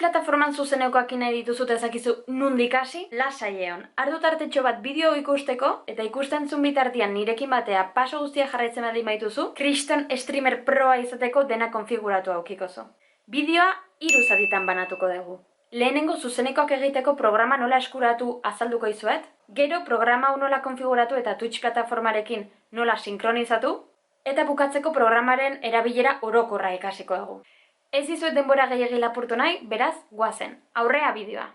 plataforman zuzenekoak nahi dituzut ezakizu nundik hasi, lasai egon. Ardu tartetxo bat bideo ikusteko, eta ikusten zun bitartian nirekin batea paso guztia jarraitzen baldin baituzu, kriston streamer proa izateko dena konfiguratu aukikozu. Bideoa 3 zatitan banatuko dugu. Lehenengo zuzenekoak egiteko programa nola eskuratu azalduko izuet, gero programa hau nola konfiguratu eta Twitch plataformarekin nola sinkronizatu, eta bukatzeko programaren erabilera orokorra ikasiko dugu. Ez dizuet denbora gehiegi lapurtu nahi, beraz, goazen. Aurrea bideoa.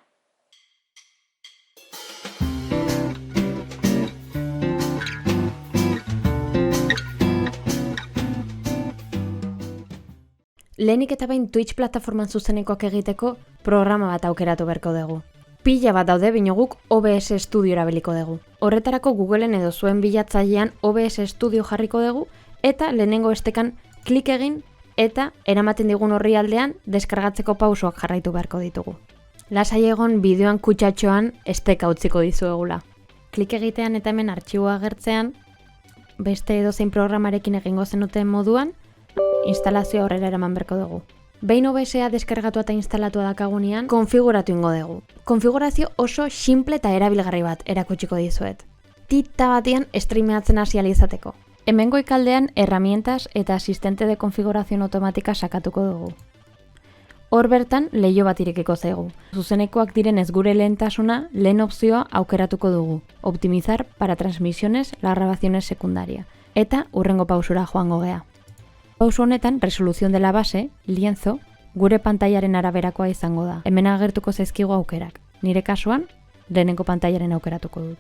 Lehenik eta bain Twitch plataforman zuzenekoak egiteko programa bat aukeratu beharko dugu. Pila bat daude bino guk OBS Studio erabiliko dugu. Horretarako Googleen edo zuen bilatzailean OBS Studio jarriko dugu eta lehenengo estekan klik egin eta eramaten digun orrialdean deskargatzeko pausoak jarraitu beharko ditugu. Lasai egon bideoan kutsatxoan esteka utziko dizuegula. Klik egitean eta hemen artxiboa agertzean, beste edozein programarekin egingo zenuten moduan, instalazioa horrela eraman beharko dugu. Behin OBS-a deskargatu eta instalatua dakagunean, konfiguratu ingo dugu. Konfigurazio oso simple eta erabilgarri bat erakutsiko dizuet. Tita batean streameatzen hasi ahal izateko. Hemengo ikaldean herramientas eta asistente de configuración automática sakatuko dugu. Hor bertan leiho bat irekiko zaigu. Zuzenekoak direnez gure lehentasuna, lehen opzioa aukeratuko dugu. Optimizar para transmisiones las grabaciones secundaria. Eta hurrengo pausura joango gea. Pausu honetan, resolución de la base, lienzo, gure pantailaren araberakoa izango da. Hemen agertuko zaizkigu aukerak. Nire kasuan, lehenengo pantailaren aukeratuko dut.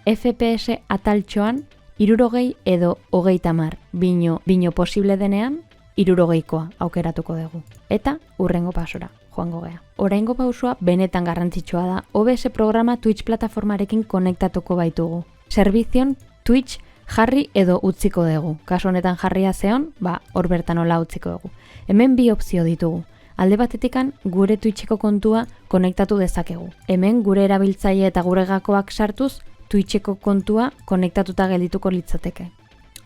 FPS ataltxoan, 60 edo 30 bino posible denean, 60koa aukeratuko dugu. Eta hurrengo pausura joango gea. Oraingo pausua benetan garrantzitsua da. OBS programa Twitch plataformarekin konektatuko baitugu. Servizion Twitch jarri edo utziko dugu. Kasu honetan jarria zeon, hor bertan hola utziko dugu. Hemen bi opzio ditugu. Alde batetikan gure Twitcheko kontua konektatu dezakegu. Hemen gure erabiltzaile eta gure gakoak sartuz Twitcheko kontua konektatuta geldituko litzateke.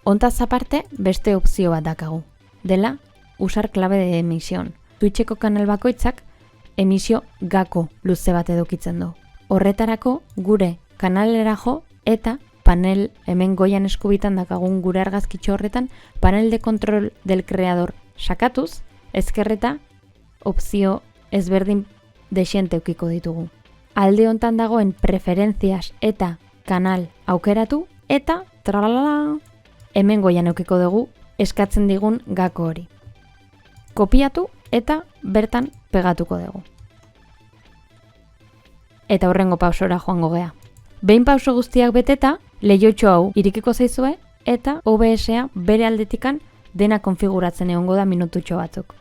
Hontaz aparte, beste opzio bat dakagu. Dela, usar clave de emisión. Twitcheko kanal bakoitzak emisio gako luze bat edukitzen du. Horretarako gure kanalera jo eta panel hemen goian eskubitan dakagun gure argazkitxo horretan panel de control del creador sakatuz, ezkerreta opzio ezberdin desiente eukiko ditugu. Alde hontan dagoen preferentzias eta kanal aukeratu eta tralala hemen goian eukiko dugu eskatzen digun gako hori. Kopiatu eta bertan pegatuko dugu. Eta hurrengo pausora joango gea. Behin pauso guztiak beteta, leihoitxo hau irikiko zaizue eta OBS-a bere aldetikan dena konfiguratzen egongo da minututxo batzuk.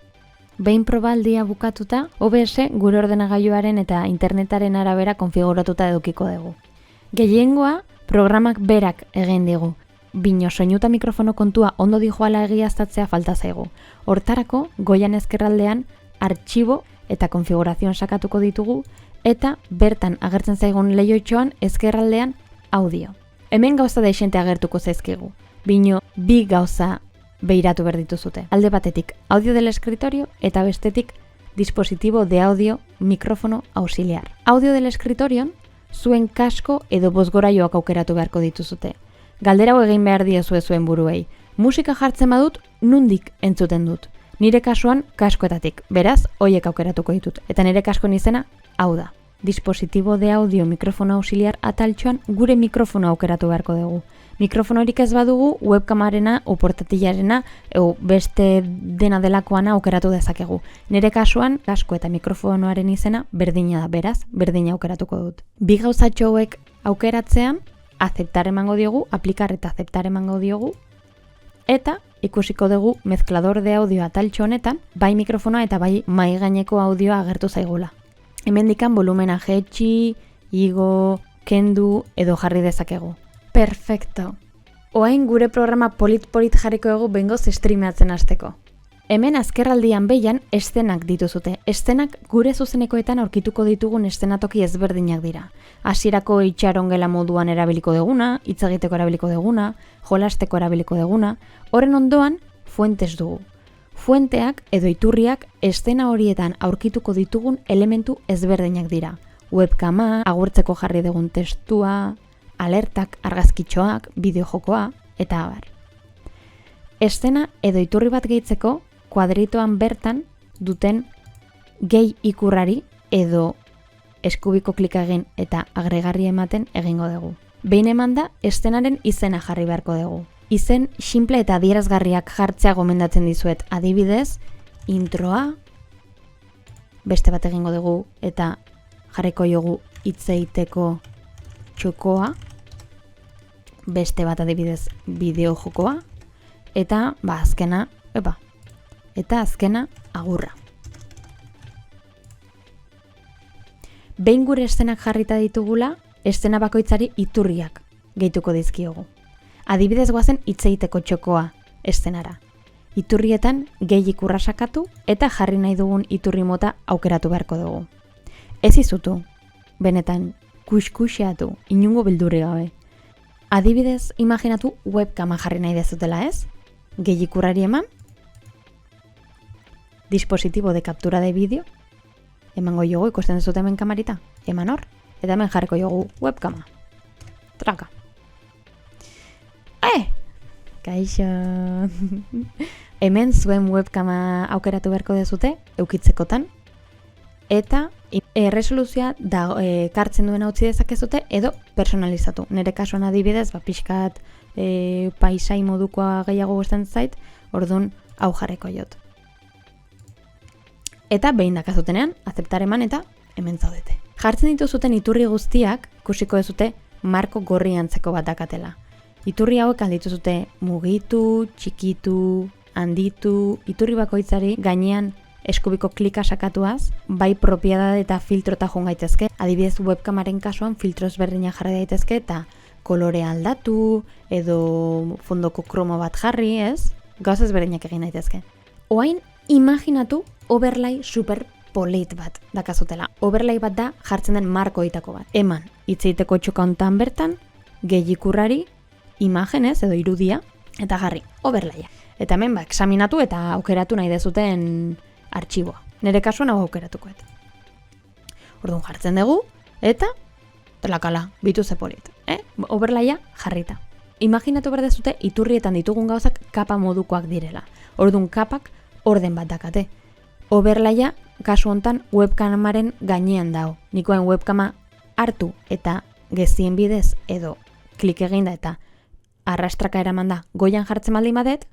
Behin probaldia bukatuta, OBS gure ordenagailuaren eta internetaren arabera konfiguratuta edukiko dugu. Gehiengoa programak berak egin digu. Bino soinu eta mikrofono kontua ondo dijoala egiaztatzea falta zaigu. Hortarako, goian ezkerraldean artxibo eta konfigurazioan sakatuko ditugu eta bertan agertzen zaigun leihoitxoan ezkerraldean audio. Hemen gauza deixente agertuko zaizkigu. Bino bi gauza behiratu behar dituzute. Alde batetik audio del escritorio eta bestetik dispositibo de audio mikrofono auxiliar. Audio del escritorion zuen kasko edo bozgoraioak aukeratu beharko dituzute. Galdera hau egin behar diezue zuen buruei. Musika jartzen badut, nundik entzuten dut. Nire kasuan kaskoetatik, beraz, hoiek aukeratuko ditut. Eta nire kaskoen izena, hau da. Dispositibo de audio mikrofono auxiliar ataltxoan gure mikrofono aukeratu beharko dugu. Mikrofonorik ez badugu, webkamarena o portatilarena o beste dena delakoana aukeratu dezakegu. Nire kasuan, kasko eta mikrofonoaren izena berdina da, beraz, berdina aukeratuko dut. Bi gauzatxo hauek aukeratzean, aceptar emango diogu, aplikar eta aceptar emango diogu, eta ikusiko dugu mezclador de audio ataltxo honetan, bai mikrofonoa eta bai mai gaineko audioa agertu zaigula. Hemendikan volumena jaitsi, igo, kendu edo jarri dezakegu. Perfecto. Oain gure programa polit-polit jarriko dugu bengoz streameatzen hasteko. Hemen azkerraldian behian eszenak dituzute. Eszenak gure zuzenekoetan aurkituko ditugun eszenatoki ezberdinak dira. Hasierako itxarongela moduan erabiliko duguna, hitz egiteko erabiliko duguna, jolasteko erabiliko duguna. Horren ondoan, fuentes dugu. Fuenteak edo iturriak eszena horietan aurkituko ditugun elementu ezberdinak dira. Webkama, agurtzeko jarri dugun testua, alertak, argazkitxoak, bideojokoa, eta abar. Eszena edo iturri bat gehitzeko, kuadritoan bertan duten gehi ikurrari edo eskubiko klika egin eta agregarri ematen egingo dugu. Behin eman da, eszenaren izena jarri beharko dugu. Izen simple eta adierazgarriak jartzea gomendatzen dizuet. Adibidez, introa, beste bat egingo dugu eta jarriko jogu hitzeiteko txokoa, beste bat adibidez bideo jokoa, eta azkena agurra. Behin gure eszenak jarrita ditugula, eszena bakoitzari iturriak gehituko dizkiogu. Adibidez goazen hitzeiteko txokoa eszenara. Iturrietan gehi ikurra sakatu eta jarri nahi dugun iturri mota aukeratu beharko dugu. Ez izutu, benetan kuskuxeatu, inungo beldurri gabe. Adibidez, imaginatu webkama jarri nahi dezutela ez? Gehi ikurrari eman, dispositibo de captura de vídeo, emango jogu ikusten dezute hemen kamarita, eman hor, eta hemen jarriko jogu webkama. Traka. Kaixo. Hemen zuen webkama aukeratu beharko dezute, eukitzekotan, eta erresoluzioa kartzen duena utzi dezakezute edo personalizatu. Nere kasuan adibidez, pixkat paisai modukoa gehiago gustatzen zait, orduan hau jarriko jot. Eta behin dakazutenean, azeptar eman eta hemen zaudete. Jartzen dituzuten iturri guztiak, ikusiko dezute marko gorri antzeko bat dakatela. Iturri hauek aldituzute mugitu, txikitu, handitu, iturri bakoitzari gainean eskubiko klika sakatuaz, bai propiedade eta filtrota joan gaitezke. Adibidez webkamaren kasuan filtro ezberdinak jarri daitezke eta kolore aldatu edo fondoko kromo bat jarri, ez? Gauza ezberdinak egin daitezke. Oain, imaginatu overlay super polit bat dakazutela. Overlay bat da jartzen den markoitako bat. Eman, hitzeiteko txoka hontan bertan, gehi ikurrari, imagenez edo irudia, eta jarri, overlaya. Eta hemen examinatu eta aukeratu nahi dezuten artxiboa. Nere kasuan hau aukeratukoet. Orduan jartzen dugu, eta telakala, bitu ze polit. Overlaya jarrita. Imaginatu berdezute iturrietan ditugun gauzak kapa modukoak direla. Orduan kapak orden bat dakate. Overlaya kasu hontan webkamaren gainean dago. Nikoen webkama hartu eta gezien bidez edo klik eginda eta arrastraka eraman da goian jartzen baldin badet,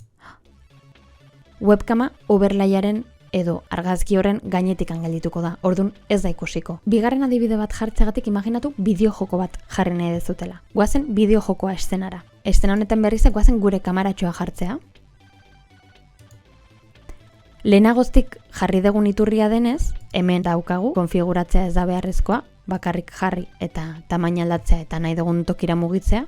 webkama overlayaren edo argazki horren gainetik geldituko da. Orduan ez da ikusiko. Bigarren adibide bat jartzeagatik imaginatu bideojoko bat jarri nahi dezutela. Goazen bideojokoa eszenara. Eszena honetan berrizek goazen gure kamaratxoa jartzea. Lehenagoztik jarri dugun iturria denez, hemen daukagu, konfiguratzea ez da beharrezkoa, bakarrik jarri eta tamaina aldatzea eta nahi dugun tokira mugitzea.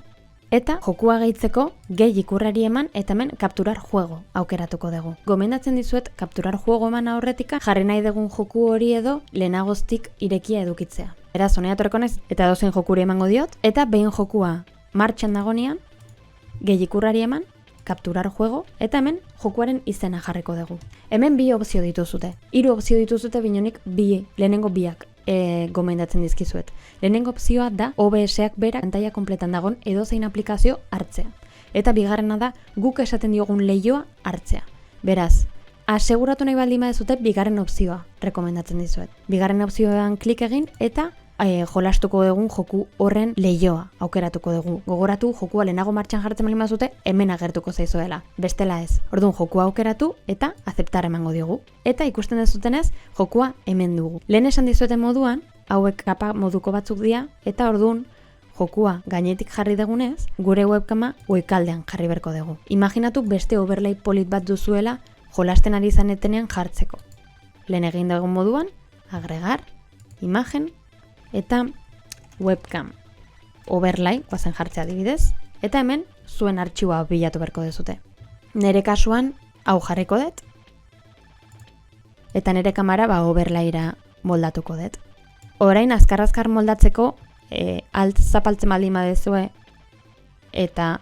Eta jokua gehitzeko gehi ikurrari eman eta hemen kapturar juego aukeratuko dugu. Gomendatzen dizuet kapturar juego eman aurretika jarri nahi dugun joku hori edo lehenagoztik irekia edukitzea. Beraz, honea torreko naiz eta dozein jokuri emango diot, eta behin jokua martxan dagonean, gehi ikurrari eman, kapturar juego, eta hemen jokuaren izena jarriko dugu. Hemen bi opzio dituzute. 3 opzio dituzute binonik lehenengo biak gomendatzen dizkizuet. Lehenengo opzioa da OBS-ak berak pantaila kompletan dagon edozein aplikazio hartzea. Eta bigarrena da guk esaten diogun leihoa hartzea. Beraz, aseguratu nahi baldin badezute bigarren opzioa rekomendatzen dizuet. Bigarren opzioan klik egin eta jolastuko dugun joku horren leihoa aukeratuko dugu. Gogoratu jokua lehenago martxan jartzen baldin baduzute hemen agertuko zaizuela. Bestela ez. Orduan jokua aukeratu eta azeptar emango diogu. Eta ikusten dezutenez jokua hemen dugu. Lehen esan dizueten moduan, hauek kapa moduko batzuk dira eta orduan jokua gainetik jarri dugunez, gure webkama goikaldean jarri berko dugu. Imaginatu beste overlay polit bat duzuela jolasten ari zanetenean jartzeko. Lehen egin dugun moduan, agregar, imagen, eta webcam overlay, guazen jartzea adibidez, eta hemen zuen artxiboa bilatu berko dezute. Nere kasuan hau jarriko dut, eta nere kamera overlayra moldatuko dut. Orain azkar moldatzeko alt zapaltzen baldin badezue eta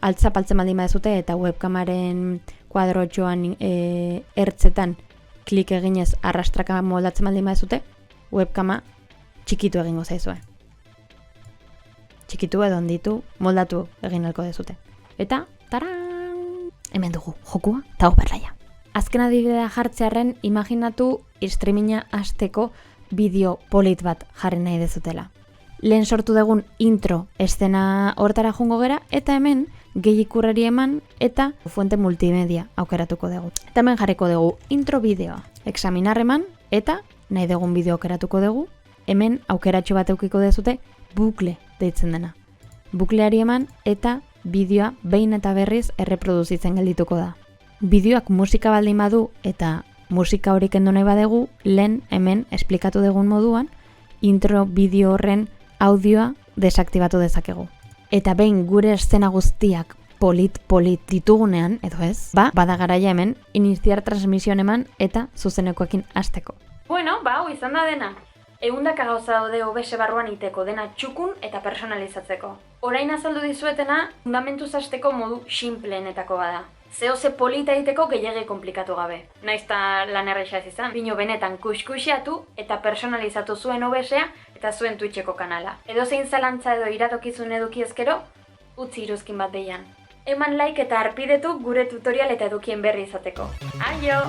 alt zapaltzen baldin badezute eta webkamaren kuadrotxoan ertzetan klik eginez arrastraka moldatzen baldin badezute, webkama txikitu egingo zaizue. Txikitu edo handitu, moldatu egin alko dezute. Eta, taran! Hemen dugu, jokua eta oberraia. Azken adibidea jartzearen, imaginatu streaminga hasteko bideo polit bat jarri nahi dezutela. Lehen sortu dugun intro eszena hortara jungo gera, eta hemen gehi ikurrari eman eta fuente multimedia aukeratuko dugu. Eta hemen jarriko dugu intro bideoa, examinar eman eta nahi dugun bideo aukeratuko dugu. Hemen aukeratxo bat eukiko dezute bukle deitzen dena. Bukleari eman eta bideoa behin eta berriz erreproduzitzen geldituko da. Bideoak musika baldin badu eta musika hori kendu nahi badegu, lehen hemen esplikatu dugun moduan, intro bideo horren audioa desaktibatu dezakegu. Eta behin gure eszena guztiak polit ditugunean, edo ez, bada garaia hemen iniziar transmisioan eman eta zuzenekoekin hasteko. Bueno, hau izan da dena. 100 gauza daude OBS barruan iteko, dena txukun eta personalizatzeko. Orain azaldu dizuetena, fundamentuz hasteko modu sinpleenetako bada. Ze polita egiteko gehiagi komplikatu gabe. Naizta lan erresa ez izan, bino benetan kuskusiatu eta personalizatu zuen OBS-a eta zuen Twitcheko kanala. Edozein zalantza edo iratokizun eduki ezkero, utzi iruzkin bat deian. Eman like eta arpidetu gure tutorial eta edukien berri izateko. Aio!